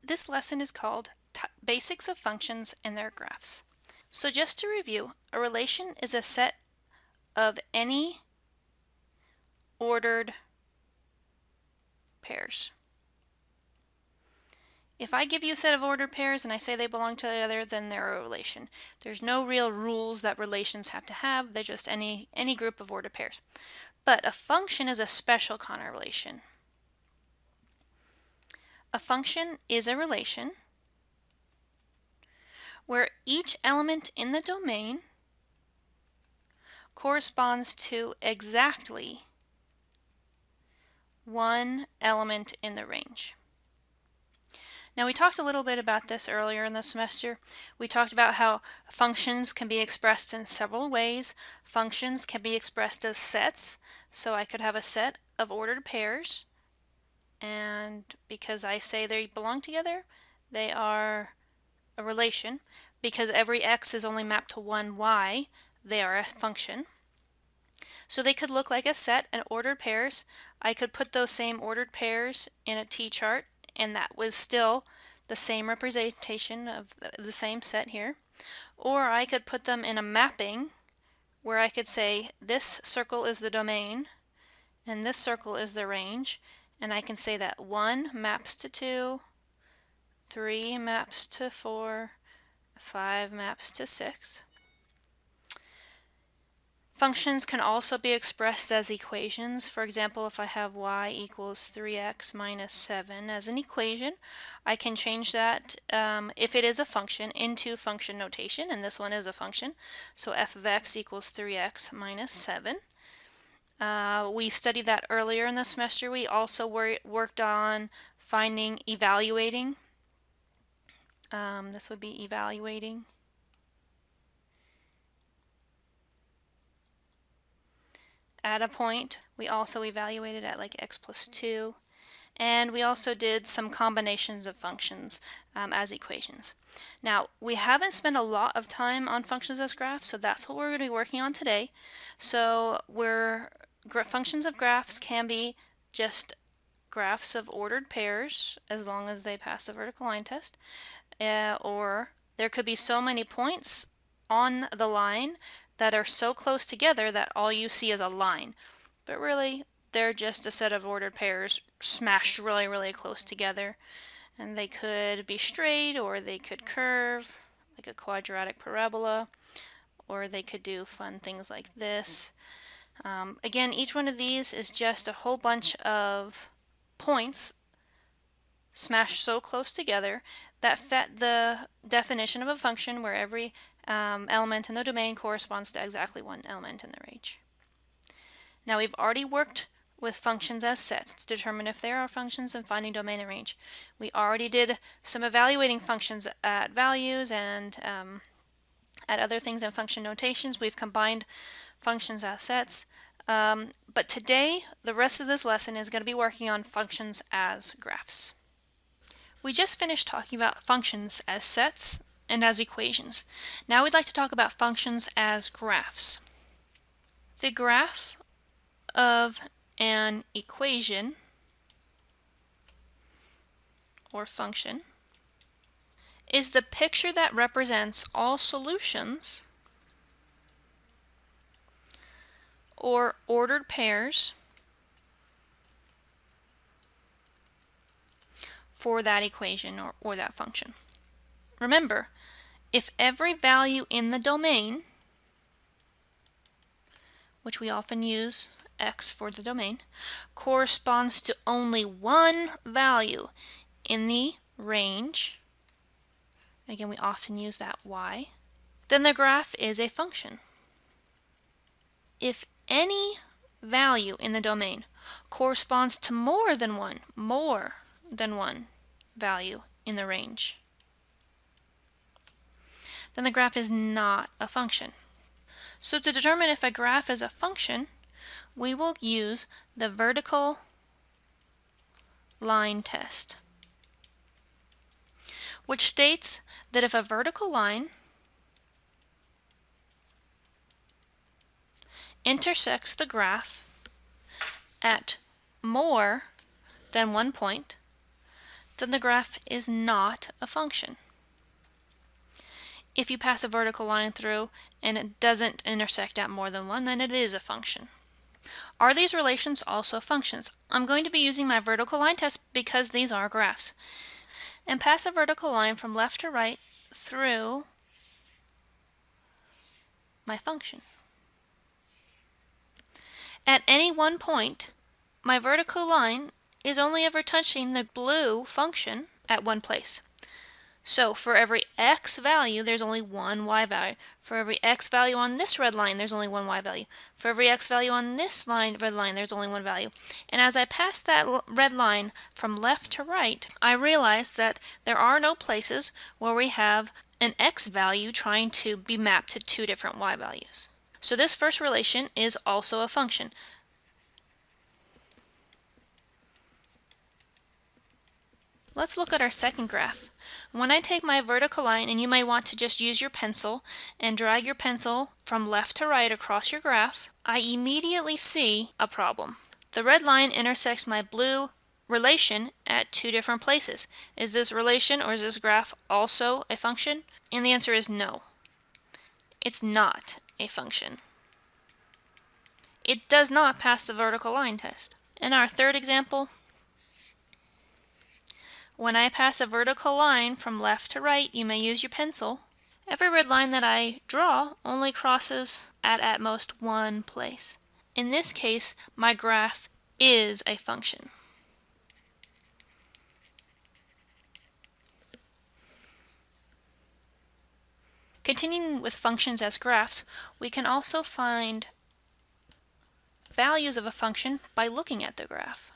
This lesson is called Basics of Functions and Their Graphs. So just to review, a relation is a set of any ordered pairs. If I give you a set of ordered pairs and I say they belong to the other, then they're a relation. There's no real rules that relations have to have. They're just any group of ordered pairs. But a function is a special kind of relation. A function is a relation where each element in the domain corresponds to exactly one element in the range. Now we talked a little bit about this earlier in the semester. We talked about how functions can be expressed in several ways. Functions can be expressed as sets. So I could have a set of ordered pairs, and because I say they belong together, they are a relation. Because every x is only mapped to one y, they are a function. So they could look like a set and ordered pairs. I could put those same ordered pairs in a t-chart, and that was still the same representation of the same set here. Or I could put them in a mapping where I could say this circle is the domain and this circle is the range, and I can say that 1 maps to 2, 3 maps to 4, 5 maps to 6. Functions can also be expressed as equations. For example, if I have y equals 3x minus 7 as an equation, I can change that, if it is a function, into function notation, and this one is a function. So f of x equals 3x minus 7. We studied that earlier in the semester. We also worked on evaluating. This would be evaluating. At a point. We also evaluated at like x plus 2. And we also did some combinations of functions as equations. Now, we haven't spent a lot of time on functions as graphs, so that's what we're going to be working on today. So functions of graphs can be just graphs of ordered pairs as long as they pass the vertical line test, or there could be so many points on the line that are so close together that all you see is a line. But really, they're just a set of ordered pairs smashed really, really close together. And they could be straight, or they could curve, like a quadratic parabola, or they could do fun things like this. Again, each one of these is just a whole bunch of points smashed so close together that fit the definition of a function where every element in the domain corresponds to exactly one element in the range. Now we've already worked with functions as sets to determine if there are functions and finding domain and range. We already did some evaluating functions at values and at other things in function notations. We've combined functions as sets. But today, the rest of this lesson is going to be working on functions as graphs. We just finished talking about functions as sets and as equations. Now we'd like to talk about functions as graphs. The graph of an equation or function is the picture that represents all solutions or ordered pairs for that equation or that function. Remember, if every value in the domain, which we often use x for the domain, corresponds to only one value in the range, again we often use that y, then the graph is a function. If any value in the domain corresponds to more than one value in the range, then the graph is not a function. So to determine if a graph is a function, we will use the vertical line test, which states that if a vertical line intersects the graph at more than one point, then the graph is not a function. If you pass a vertical line through and it doesn't intersect at more than one, then it is a function. Are these relations also functions? I'm going to be using my vertical line test because these are graphs. And pass a vertical line from left to right through my function. At any one point, my vertical line is only ever touching the blue function at one place. So for every x value, there's only one y value. For every x value on this red line, there's only one y value. For every x value on this red line, there's only one value. And as I pass that red line from left to right, I realize that there are no places where we have an x value trying to be mapped to two different y values. So this first relation is also a function. Let's look at our second graph. When I take my vertical line, and you may want to just use your pencil and drag your pencil from left to right across your graph, I immediately see a problem. The red line intersects my blue relation at two different places. Is this relation or is this graph also a function? And the answer is no. It's not a function. It does not pass the vertical line test. In our third example, when I pass a vertical line from left to right, you may use your pencil. Every red line that I draw only crosses at most one place. In this case, my graph is a function. Continuing with functions as graphs, we can also find values of a function by looking at the graph.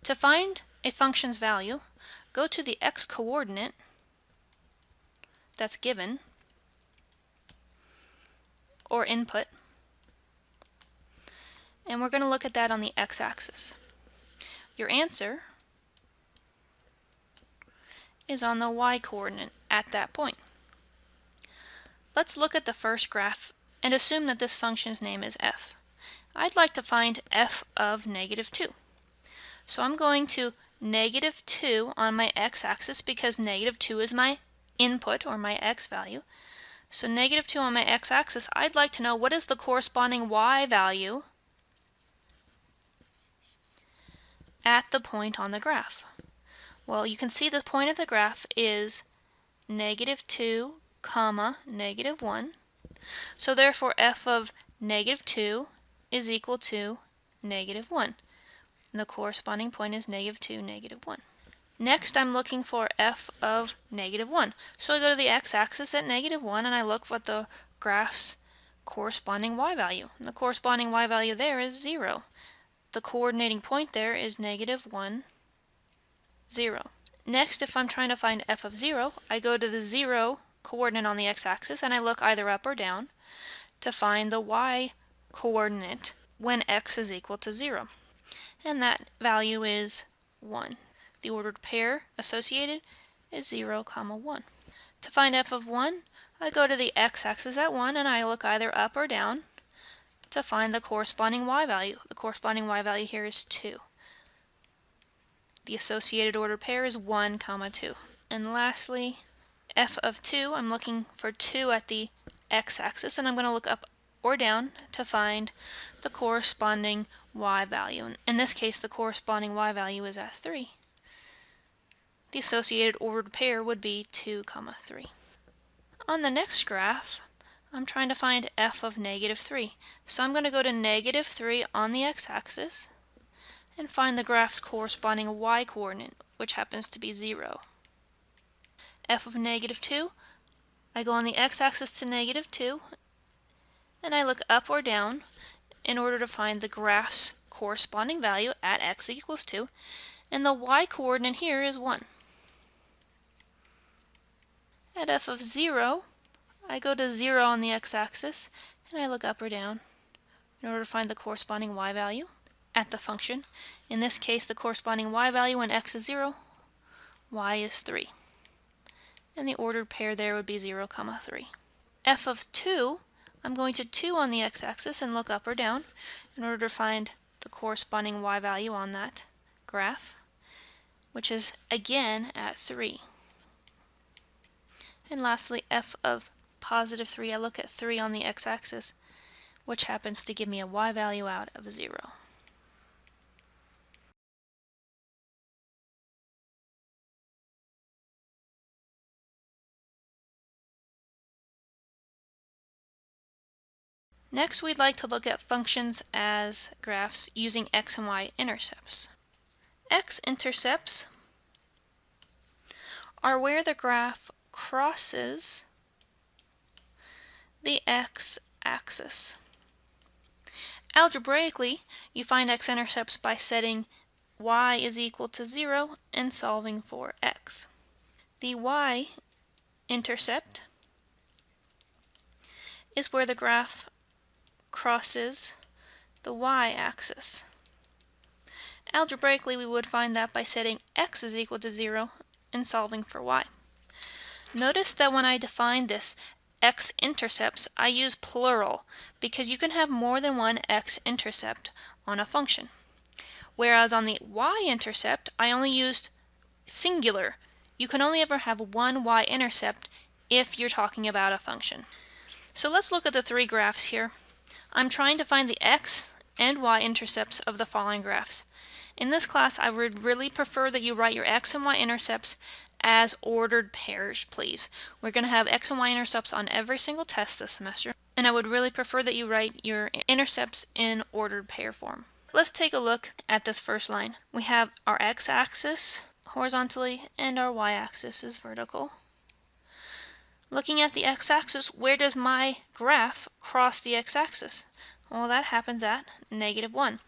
To find a function's value, go to the x-coordinate that's given, or input, and we're going to look at that on the x-axis. Your answer is on the y-coordinate at that point. Let's look at the first graph and assume that this function's name is f. I'd like to find f of -2. So I'm going to -2 on my x-axis because -2 is my input or my x value. So -2 on my x-axis, I'd like to know what is the corresponding y value at the point on the graph. Well, you can see the point of the graph is -2, -1. So therefore f of -2 is equal to -1. And the corresponding point is -2, -1. Next, I'm looking for f of -1. So I go to the x-axis at -1 and I look for the graph's corresponding y value. And the corresponding y value there is 0. The coordinating point there is -1, 0. Next, if I'm trying to find f of 0, I go to the 0 coordinate on the x-axis and I look either up or down to find the y coordinate when x is equal to 0. And that value is 1. The ordered pair associated is 0, 1. To find f of 1, I go to the x-axis at 1 and I look either up or down to find the corresponding y value. The corresponding y value here is 2. The associated ordered pair is 1, 2. And lastly, f of 2, I'm looking for 2 at the x-axis and I'm going to look up or down to find the corresponding y value. In this case, the corresponding y value is at 3. The associated ordered pair would be 2, 3. On the next graph, I'm trying to find f of -3. So I'm going to go to -3 on the x-axis and find the graph's corresponding y-coordinate, which happens to be 0. f of -2, I go on the x-axis to -2, and I look up or down in order to find the graph's corresponding value at x equals 2, and the y-coordinate here is 1. At f of 0, I go to 0 on the x-axis, and I look up or down in order to find the corresponding y value at the function. In this case, the corresponding y value when x is 0, y is 3. And the ordered pair there would be 0, 3. f of 2, I'm going to 2 on the x-axis and look up or down in order to find the corresponding y value on that graph, which is again at 3. And lastly, f of positive 3, I look at 3 on the x-axis, which happens to give me a y value out of 0. Next, we'd like to look at functions as graphs using x and y intercepts. X-intercepts are where the graph crosses the x-axis. Algebraically, you find x-intercepts by setting y is equal to 0 and solving for x. The y-intercept is where the graph crosses the y-axis. Algebraically, we would find that by setting x is equal to 0 and solving for y. Notice that when I define this x-intercepts, I use plural because you can have more than one x-intercept on a function. Whereas on the y-intercept, I only used singular. You can only ever have one y-intercept if you're talking about a function. So let's look at the three graphs here. I'm trying to find the x and y-intercepts of the following graphs. In this class, I would really prefer that you write your x and y-intercepts as ordered pairs, please. We're going to have x and y-intercepts on every single test this semester, and I would really prefer that you write your intercepts in ordered pair form. Let's take a look at this first line. We have our x-axis horizontally and our y-axis is vertical. Looking at the x-axis, where does my graph cross the x-axis? Well, that happens at -1.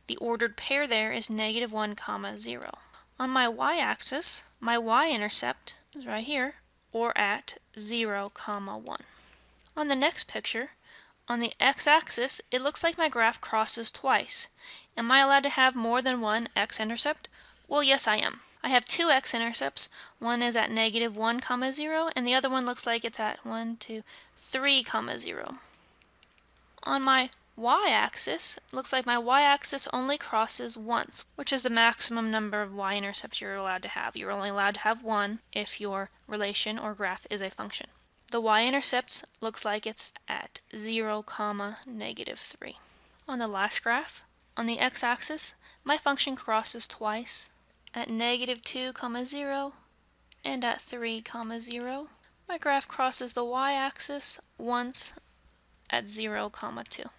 The ordered pair there is -1, 0. On my y-axis, my y-intercept is right here, or at 0, 1. On the next picture, on the x-axis, it looks like my graph crosses twice. Am I allowed to have more than one x-intercept? Well, yes, I am. I have two x-intercepts. One is at -1, 0, and the other one looks like it's at 1, 2, 3, 0. On my y-axis, it looks like my y-axis only crosses once, which is the maximum number of y-intercepts you're allowed to have. You're only allowed to have one if your relation or graph is a function. The y-intercepts looks like it's at 0, -3. On the last graph, on the x-axis, my function crosses twice, at -2, 0 and at 3, 0. My graph crosses the y-axis once at 0, 2.